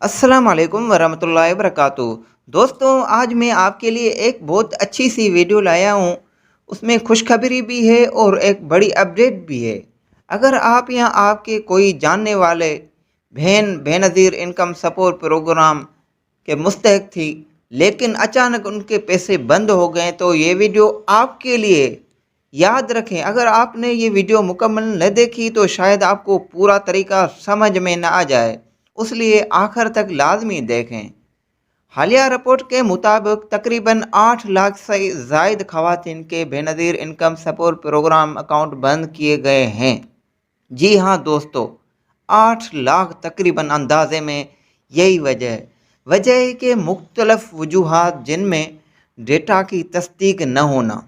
अस्सलाम वालेकुम वरहमतुल्लाहि वबरकातुहू। दोस्तों, आज मैं आपके लिए एक बहुत अच्छी सी वीडियो लाया हूँ। उसमें खुशखबरी भी है और एक बड़ी अपडेट भी है। अगर आप या आपके कोई जानने वाले बहन बेनज़ीर इनकम सपोर्ट प्रोग्राम के मुस्तहक थी, लेकिन अचानक उनके पैसे बंद हो गए, तो ये वीडियो आपके लिए। याद रखें, अगर आपने ये वीडियो मुकम्मल न देखी तो शायद आपको पूरा तरीका समझ में न आ जाए, इसलिए आखिर तक लाजमी देखें। हालिया रिपोर्ट के मुताबिक तकरीबन 8 लाख से ज़ायद ख़वातीन के Benazir income support programme account बंद किए गए हैं। जी हाँ दोस्तों, 8 लाख तकरीबन अंदाजे में। यही वजह है कि मुख्तलिफ वजूहात, जिनमें डेटा की तस्दीक न होना,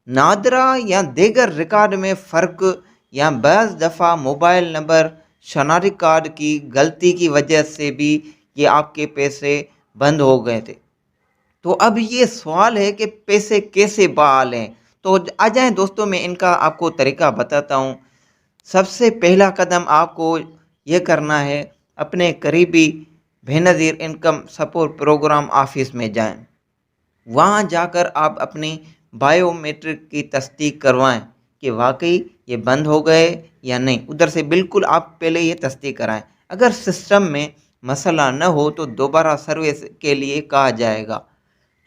नादरा या दीगर रिकॉर्ड में फ़र्क, या बाज़ दफ़ा मोबाइल नंबर शनाख्ती कार्ड की गलती की वजह से भी ये आपके पैसे बंद हो गए थे। तो अब ये सवाल है कि पैसे कैसे बहाल हैं। तो आ जाएं दोस्तों, मैं इनका आपको तरीका बताता हूँ। सबसे पहला कदम आपको ये करना है, अपने करीबी Benazir income support programme office में जाएं। वहाँ जाकर आप अपनी बायोमेट्रिक की तस्दीक करवाएं कि वाकई ये बंद हो गए या नहीं। उधर से बिल्कुल आप पहले ये तस्दीक कराएं। अगर सिस्टम में मसला न हो तो दोबारा सर्विस के लिए कहा जाएगा।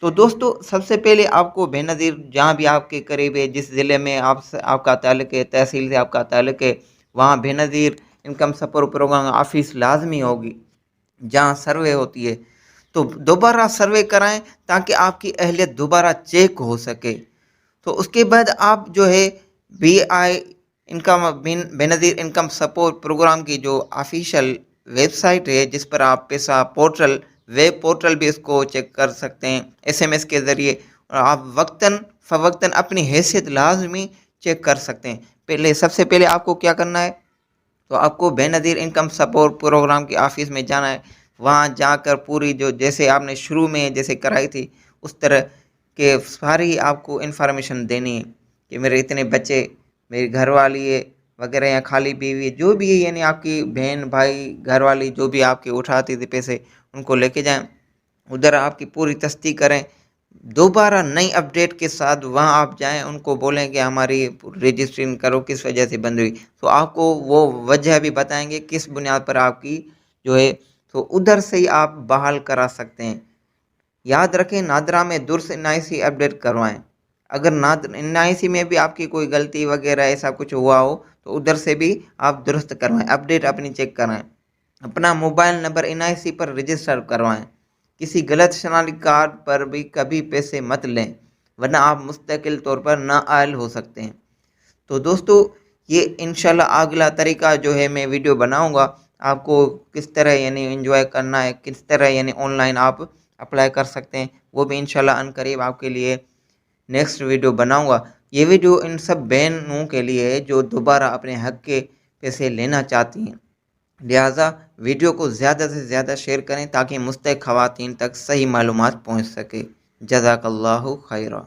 तो दोस्तों, सबसे पहले आपको बेनज़ीर, जहाँ भी आपके करीब है, जिस ज़िले में आपका ताल्लुक़ है, तहसील से आपका ताल्लुक़ है, वहाँ Benazir income support programme office लाजमी होगी जहाँ सर्वे होती है। तो दोबारा सर्वे कराएं ताकि आपकी अहलियत दोबारा चेक हो सके। तो उसके बाद आप जो है BI income Benazir income support programme की जो ऑफिशियल वेबसाइट है, जिस पर आप पैसा पोर्टल, वेब पोर्टल भी इसको चेक कर सकते हैं SMS के ज़रिए। और आप वक्तन फ़वक्तन अपनी हैसियत लाजमी चेक कर सकते हैं। सबसे पहले आपको क्या करना है, तो आपको बेनज़ीर इनकम सपोर्ट प्रोग्राम की ऑफिस में जाना है। वहाँ जाकर पूरी जो, जैसे आपने शुरू में जैसे कराई थी, उस तरह के सारी आपको इन्फॉर्मेशन देनी है कि मेरे इतने बच्चे, मेरी घरवाली है वगैरह, या खाली बीवी, जो भी है, यानी आपकी बहन भाई घरवाली जो भी आपके उठाती थी पैसे, उनको लेके जाएं। उधर आपकी पूरी तस्दीक करें। दोबारा नई अपडेट के साथ वहां आप जाएं, उनको बोलें कि हमारी रजिस्ट्रेशन करो, किस वजह से बंद हुई। तो आपको वो वजह भी बताएंगे किस बुनियाद पर आपकी जो है, तो उधर से ही आप बहाल करा सकते हैं। याद रखें, नादरा में दुरुस्त NIC अपडेट करवाएं। अगर NIC में भी आपकी कोई गलती वगैरह ऐसा कुछ हुआ हो, तो उधर से भी आप दुरुस्त करवाएं, अपडेट अपनी चेक कराएं। अपना मोबाइल नंबर NIC पर रजिस्टर करवाएं। किसी गलत शनाख्ती कार्ड पर भी कभी पैसे मत लें, वरना आप मुस्तकिल तौर पर नाअहल हो सकते हैं। तो दोस्तों, ये इंशाल्लाह अगला तरीका जो है मैं वीडियो बनाऊंगा, आपको किस तरह यानी एंजॉय करना है, किस तरह यानी ऑनलाइन आप अप्लाई कर सकते हैं, वो भी इंशाल्लाह अनकरीब आपके लिए नेक्स्ट वीडियो बनाऊंगा। ये वीडियो इन सब बहनों के लिए है जो दोबारा अपने हक के पैसे लेना चाहती हैं। लिहाजा वीडियो को ज़्यादा से ज़्यादा शेयर करें ताकि मुस्तहक़ ख़वातीन तक सही मालूमात पहुँच सके। जज़ाकल्लाहु खैरा।